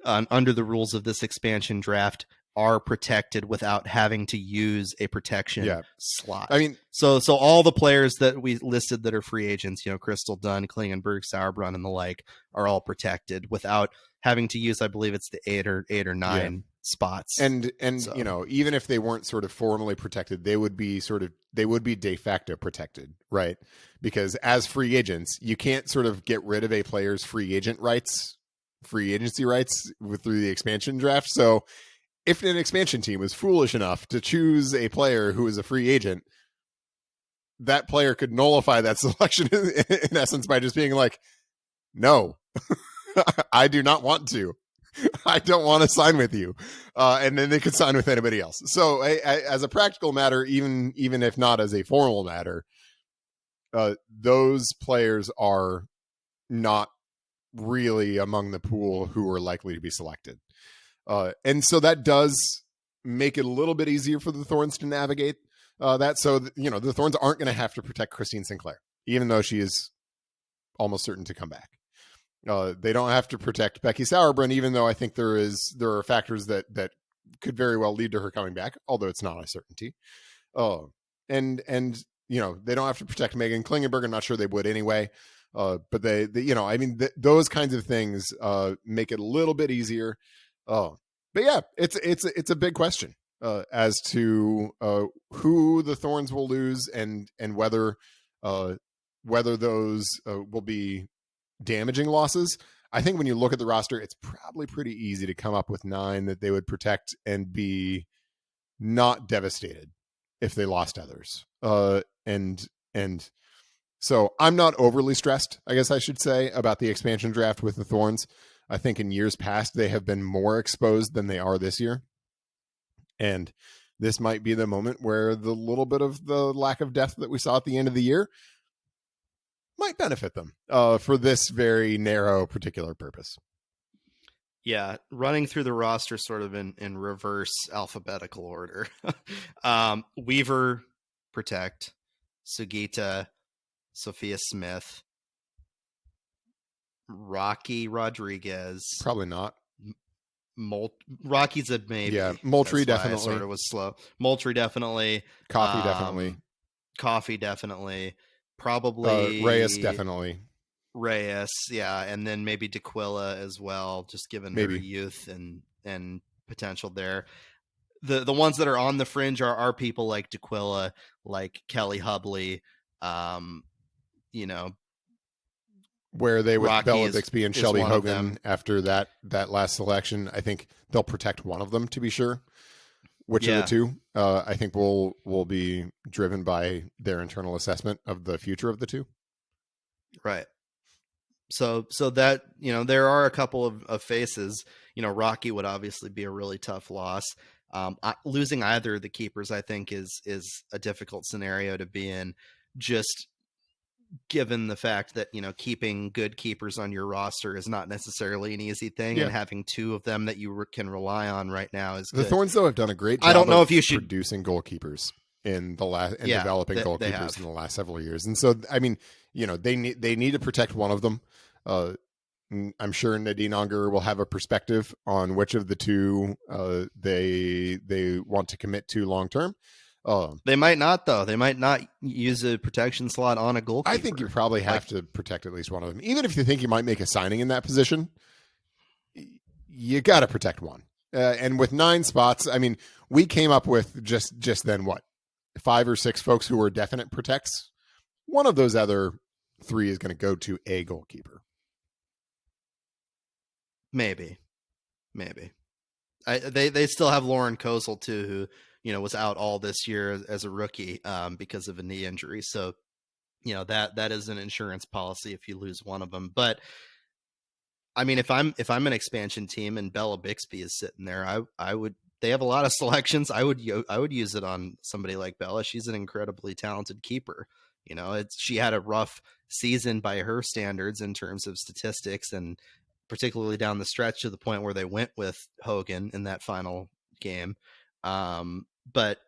under the rules of this expansion draft, are protected without having to use a protection slot. I mean, so all the players that we listed that are free agents, Crystal Dunn, Klingenberg, Sauerbrunn, and the like, are all protected without having to use, I believe it's the eight or nine spots. And So. you know, even if they weren't sort of formally protected, they would be de facto protected, right? Because as free agents, you can't sort of get rid of a player's free agency rights through the expansion draft. So if an expansion team was foolish enough to choose a player who is a free agent, that player could nullify that selection in essence by just being like, no, I do not want to. I don't want to sign with you. And then they could sign with anybody else. So as a practical matter, even if not as a formal matter, those players are not really among the pool who are likely to be selected. And so that does make it a little bit easier for the Thorns to navigate that. So, the Thorns aren't going to have to protect Christine Sinclair, even though she is almost certain to come back. They don't have to protect Becky Sauerbrunn, even though I think there are factors that could very well lead to her coming back, although it's not a certainty. And they don't have to protect Megan Klingenberg. I'm not sure they would anyway. But they those kinds of things make it a little bit easier. But yeah, it's a big question as to who the Thorns will lose and whether those will be damaging losses. I think when you look at the roster, it's probably pretty easy to come up with 9 that they would protect and be not devastated if they lost others. And so I'm not overly stressed, I guess I should say, about the expansion draft with the Thorns. I think in years past, they have been more exposed than they are this year. And this might be the moment where the little bit of the lack of depth that we saw at the end of the year might benefit them for this very narrow particular purpose. Yeah, running through the roster sort of in reverse alphabetical order. Weaver, protect. Sugita, Sophia Smith, Rocky Rodriguez. Probably not. Rocky's a maybe. Yeah, Moultrie definitely. Sort of was slow. Moultrie definitely. Coffee definitely. Coffee definitely. Probably Reyes definitely. Reyes, yeah, and then maybe D'Aquila as well, just given her youth and potential there. The ones that are on the fringe are people like D'Aquila, like Kelly Hubley, where they with Rocky Bella Bixby and Shelby Hogan after that last selection. I think they'll protect one of them to be sure. Which of the two, I think will be driven by their internal assessment of the future of the two. Right. So that, there are a couple of faces. Rocky would obviously be a really tough loss. Losing either of the keepers, I think, is a difficult scenario to be in, just given the fact that, keeping good keepers on your roster is not necessarily an easy thing. Yeah. And having 2 of them that you can rely on right now is good. The Thorns, though, have done a great job I don't know if you should producing goalkeepers in the last and developing goalkeepers in the last several years. And so, I mean, they need to protect one of them. I'm sure Nadine Unger will have a perspective on which of the 2 they want to commit to long term. They might not, though. They might not use a protection slot on a goalkeeper. I think you probably have to protect at least one of them. Even if you think you might make a signing in that position, you got to protect one. And with 9 spots, I mean, we came up with just then 5 or 6 folks who were definite protects. One of those other 3 is going to go to a goalkeeper. Maybe. They still have Lauren Kozel too, who was out all this year as a rookie because of a knee injury. So that is an insurance policy if you lose one of them. But I mean, if I'm an expansion team and Bella Bixby is sitting there, I would. They have a lot of selections. I would use it on somebody like Bella. She's an incredibly talented keeper. She had a rough season by her standards in terms of statistics, and particularly down the stretch to the point where they went with Hogan in that final game. But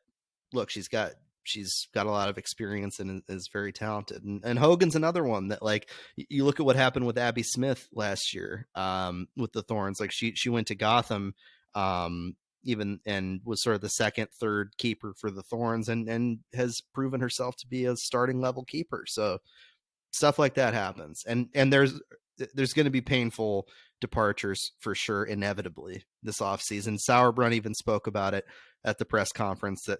look, she's got a lot of experience and is very talented. And Hogan's another one that, like, you look at what happened with Abby Smith last year with the Thorns. Like she went to Gotham even and was sort of the second, third keeper for the Thorns and has proven herself to be a starting level keeper. So stuff like that happens. And there's going to be painful departures for sure, inevitably this offseason. Sauerbrunn even spoke about it at the press conference that,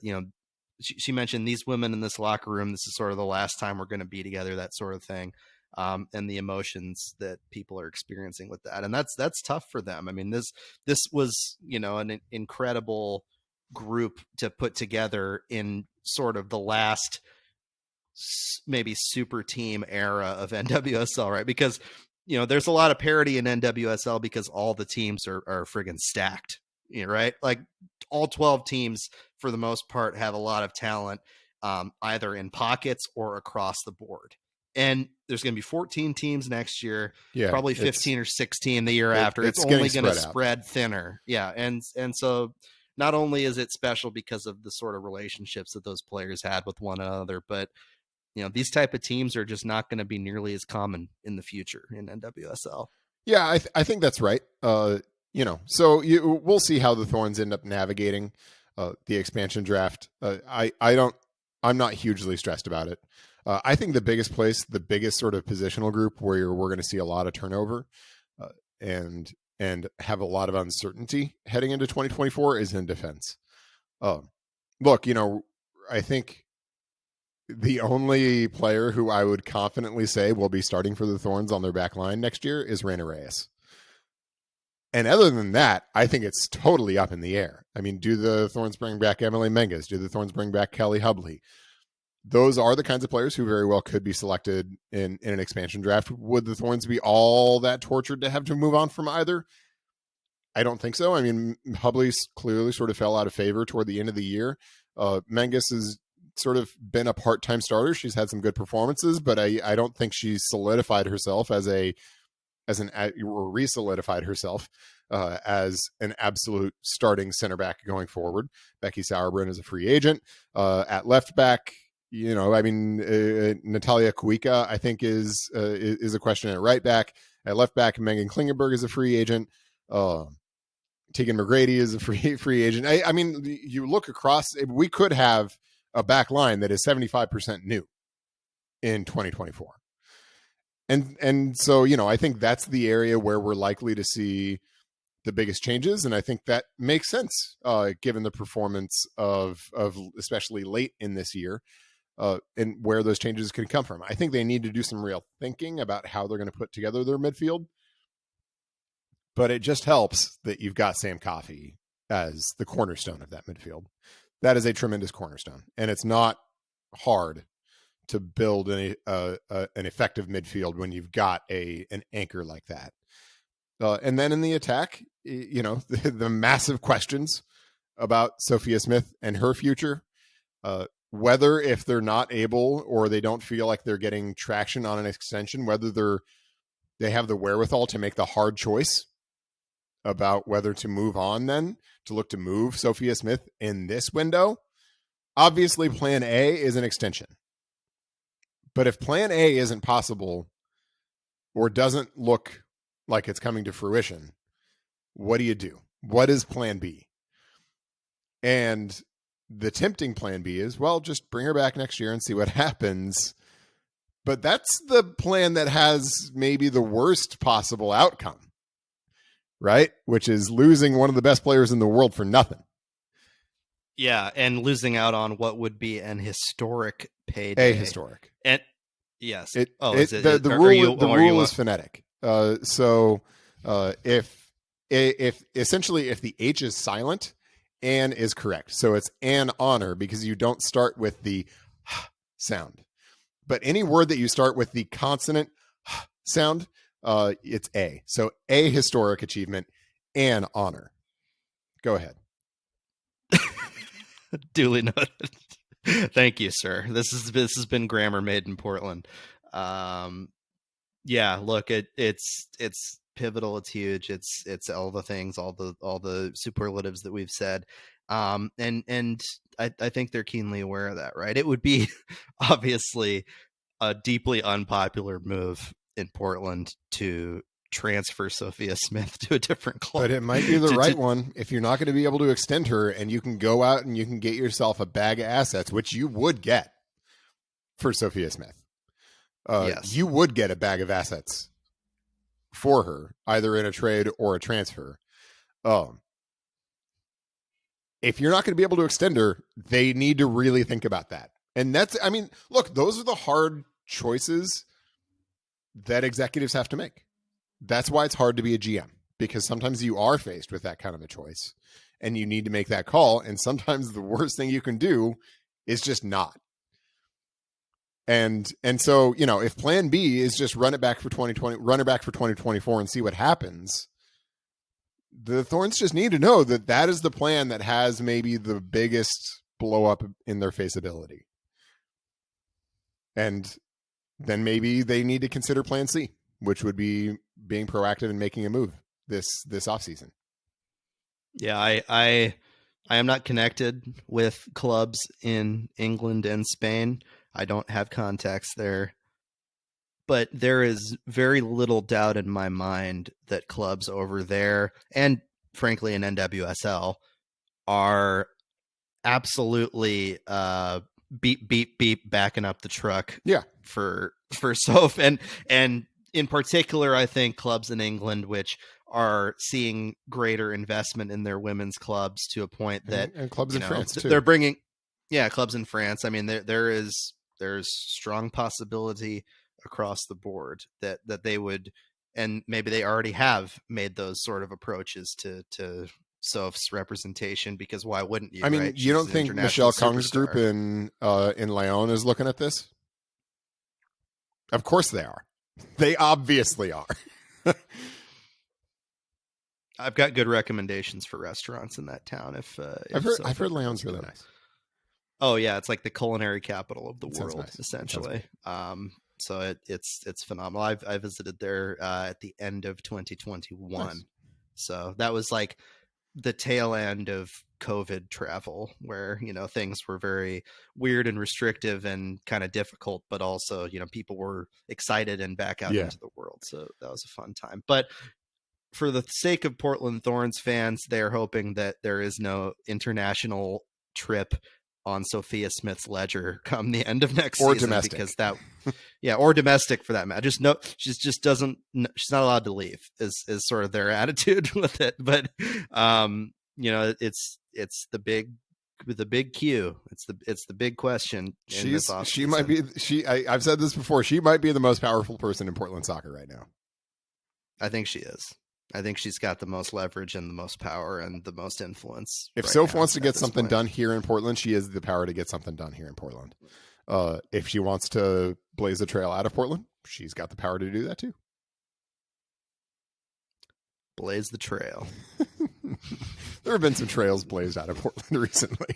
she mentioned these women in this locker room, this is sort of the last time we're going to be together, that sort of thing. And the emotions that people are experiencing with that. And that's tough for them. I mean, this was, an incredible group to put together in sort of the last maybe super team era of NWSL, right? Because, there's a lot of parity in NWSL because all the teams are friggin' stacked, right? Like all 12 teams for the most part have a lot of talent, either in pockets or across the board. And there's going to be 14 teams next year, probably 15 or 16 the year after. It's only going to spread thinner. Yeah. And so not only is it special because of the sort of relationships that those players had with one another, but these type of teams are just not going to be nearly as common in the future in NWSL. Yeah, I think that's right. So we'll see how the Thorns end up navigating the expansion draft. I'm not hugely stressed about it. I think the biggest sort of positional group where we're going to see a lot of turnover and have a lot of uncertainty heading into 2024 is in defense. Look, I think the only player who I would confidently say will be starting for the Thorns on their back line next year is Reina Reyes. And other than that, I think it's totally up in the air. I mean, do the Thorns bring back Emily Menges? Do the Thorns bring back Kelly Hubley? Those are the kinds of players who very well could be selected in an expansion draft. Would the Thorns be all that tortured to have to move on from either? I don't think so. I mean, Hubley clearly sort of fell out of favor toward the end of the year. Menges has sort of been a part-time starter. She's had some good performances, but I don't think she's solidified herself as re-solidified herself as an absolute starting center back going forward. Becky Sauerbrunn is a free agent. At left back, Natalia Kuika, I think is a question at right back. At left back, Megan Klingenberg is a free agent. Tegan McGrady is a free agent. I mean, you look across, we could have a back line that is 75% new in 2024. And so, I think that's the area where we're likely to see the biggest changes. And I think that makes sense, given the performance of especially late in this year, and where those changes can come from. I think they need to do some real thinking about how they're going to put together their midfield. But it just helps that you've got Sam Coffey as the cornerstone of that midfield. That is a tremendous cornerstone. And it's not hard to build an effective midfield when you've got an anchor like that. And then in the attack, the massive questions about Sophia Smith and her future, whether if they're not able or they don't feel like they're getting traction on an extension, whether they have the wherewithal to make the hard choice about whether to move on then, to look to move Sophia Smith in this window. Obviously, plan A is an extension. But if plan A isn't possible or doesn't look like it's coming to fruition, what do you do? What is plan B? And the tempting plan B is, well, just bring her back next year and see what happens. But that's the plan that has maybe the worst possible outcome, right? Which is losing one of the best players in the world for nothing. Yeah, and losing out on what would be an historic payday. A historic. And yes. The rule is phonetic. If essentially if the H is silent, Ann is correct. So it's an honor because you don't start with the sound. But any word that you start with the consonant sound, it's A. So a historic achievement, an honor. Go ahead. Duly noted. Thank you, sir. This has been grammar made in Portland. Yeah, look, it's pivotal. It's huge. It's all the things, all the superlatives that we've said. And I think they're keenly aware of that, right? It would be obviously a deeply unpopular move in Portland to transfer Sophia Smith to a different club. But it might be the right one if you're not going to be able to extend her and you can go out and you can get yourself a bag of assets, which you would get for Sophia Smith. Yes. You would get a bag of assets for her, either in a trade or a transfer. If you're not going to be able to extend her, they need to really think about that. And that's, I mean, look, those are the hard choices that executives have to make. That's why it's hard to be a GM, because sometimes you are faced with that kind of a choice and you need to make that call. And sometimes the worst thing you can do is just not. And so, you know, if plan B is just run it back for 2024 and see what happens, the Thorns just need to know that that is the plan that has maybe the biggest blow up in their faceability. And then maybe they need to consider plan C, which would be being proactive and making a move this offseason. Yeah, I am not connected with clubs in England and Spain. I don't have contacts there. But there is very little doubt in my mind that clubs over there, and frankly in NWSL, are absolutely beep beep beep backing up the truck. Yeah. For Soph, and in particular, I think clubs in England which are seeing greater investment in their women's clubs to a point that and clubs in France too. They're bringing clubs in France. I mean, there's strong possibility across the board that they would, and maybe they already have made those sort of approaches to Soph's representation, because why wouldn't you? I mean, right? you don't think Michelle Kong's group in Lyon is looking at this? Of course they are. They obviously are. I've got good recommendations for restaurants in that town. I've heard Lyon's really nice. Oh yeah, it's like the culinary capital of the world, nice. essentially. So it's phenomenal. I visited there at the end of 2021. Nice. So that was like the tail end of COVID travel, where, you know, things were very weird and restrictive and kind of difficult, but also, you know, people were excited and back out into the world. So that was a fun time. But for the sake of Portland Thorns fans, they're hoping that there is no international trip on Sophia Smith's ledger come the end of next or season, domestic. Because that, or domestic for that matter. She's not allowed to leave is sort of their attitude with it. But you know, it's the big Q. It's the big question. I've said this before. She might be the most powerful person in Portland soccer right now. I think she is. I think she's got the most leverage and the most power and the most influence. If Soph wants to get something done here in Portland, she has the power to get something done here in Portland. If she wants to blaze a trail out of Portland, she's got the power to do that too. Blaze the trail. There have been some trails blazed out of Portland recently.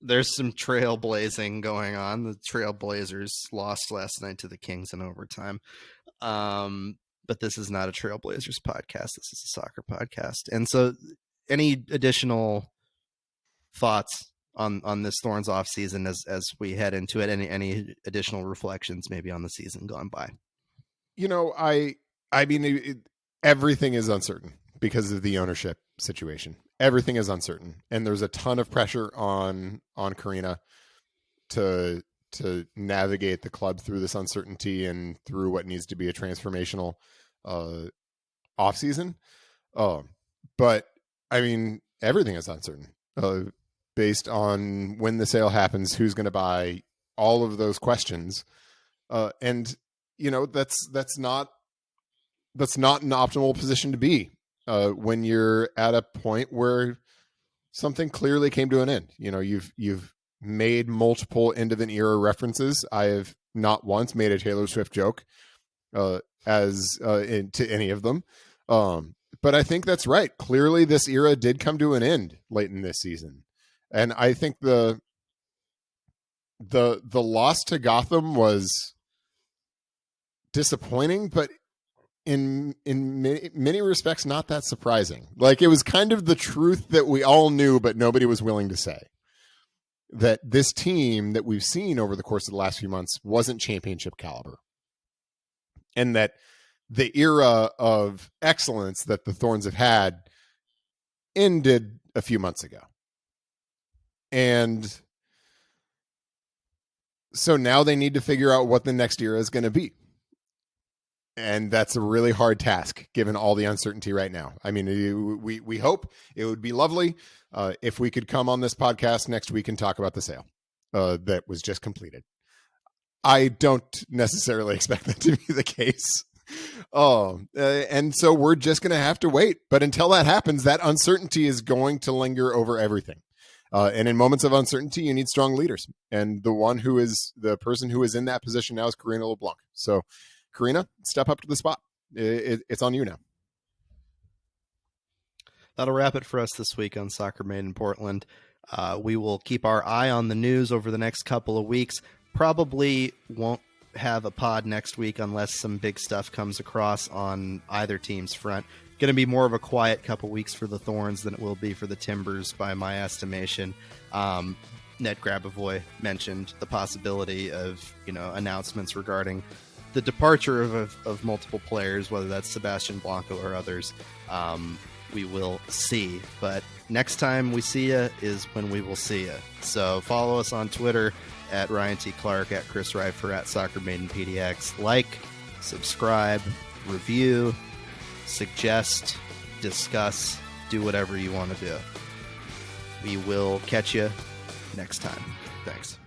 There's some trail blazing going on. The Trailblazers lost last night to the Kings in overtime. But this is not a Trailblazers podcast. This is a soccer podcast. And so any additional thoughts on this Thorns off season as we head into it? Any additional reflections maybe on the season gone by? You know, I mean, everything is uncertain because of the ownership situation. Everything is uncertain. And there's a ton of pressure on Karina to navigate the club through this uncertainty and through what needs to be a transformational off season. But I mean, everything is uncertain based on when the sale happens, who's going to buy, all of those questions. And you know, that's not an optimal position to be when you're at a point where something clearly came to an end. You know, you've made multiple end of an era references. I have not once made a Taylor Swift joke to any of them. But I think that's right. Clearly this era did come to an end late in this season. And I think the loss to Gotham was disappointing, but in many respects not that surprising. Like, it was kind of the truth that we all knew, but nobody was willing to say. That this team that we've seen over the course of the last few months wasn't championship caliber. And that the era of excellence that the Thorns have had ended a few months ago. And so now they need to figure out what the next era is going to be. And that's a really hard task given all the uncertainty right now. I mean, we hope it would be lovely if we could come on this podcast next week and talk about the sale that was just completed. I don't necessarily expect that to be the case. And so we're just going to have to wait. But until that happens, that uncertainty is going to linger over everything. And in moments of uncertainty, you need strong leaders. And the person who is in that position now is Karina LeBlanc. So Karina, step up to the spot. It's on you now. That'll wrap it for us this week on Soccer Made in Portland. We will keep our eye on the news over the next couple of weeks. Probably won't have a pod next week unless some big stuff comes across on either team's front. Going to be more of a quiet couple weeks for the Thorns than it will be for the Timbers, by my estimation. Ned Grabavoy mentioned the possibility of announcements regarding the departure of multiple players, whether that's Sebastian Blanco or others. We will see. But next time we see you is when we will see you. So follow us on Twitter at Ryan T. Clark, at Chris Reifer, at Soccer Maiden PDX. Like, subscribe, review, suggest, discuss, do whatever you want to do. We will catch you next time. Thanks.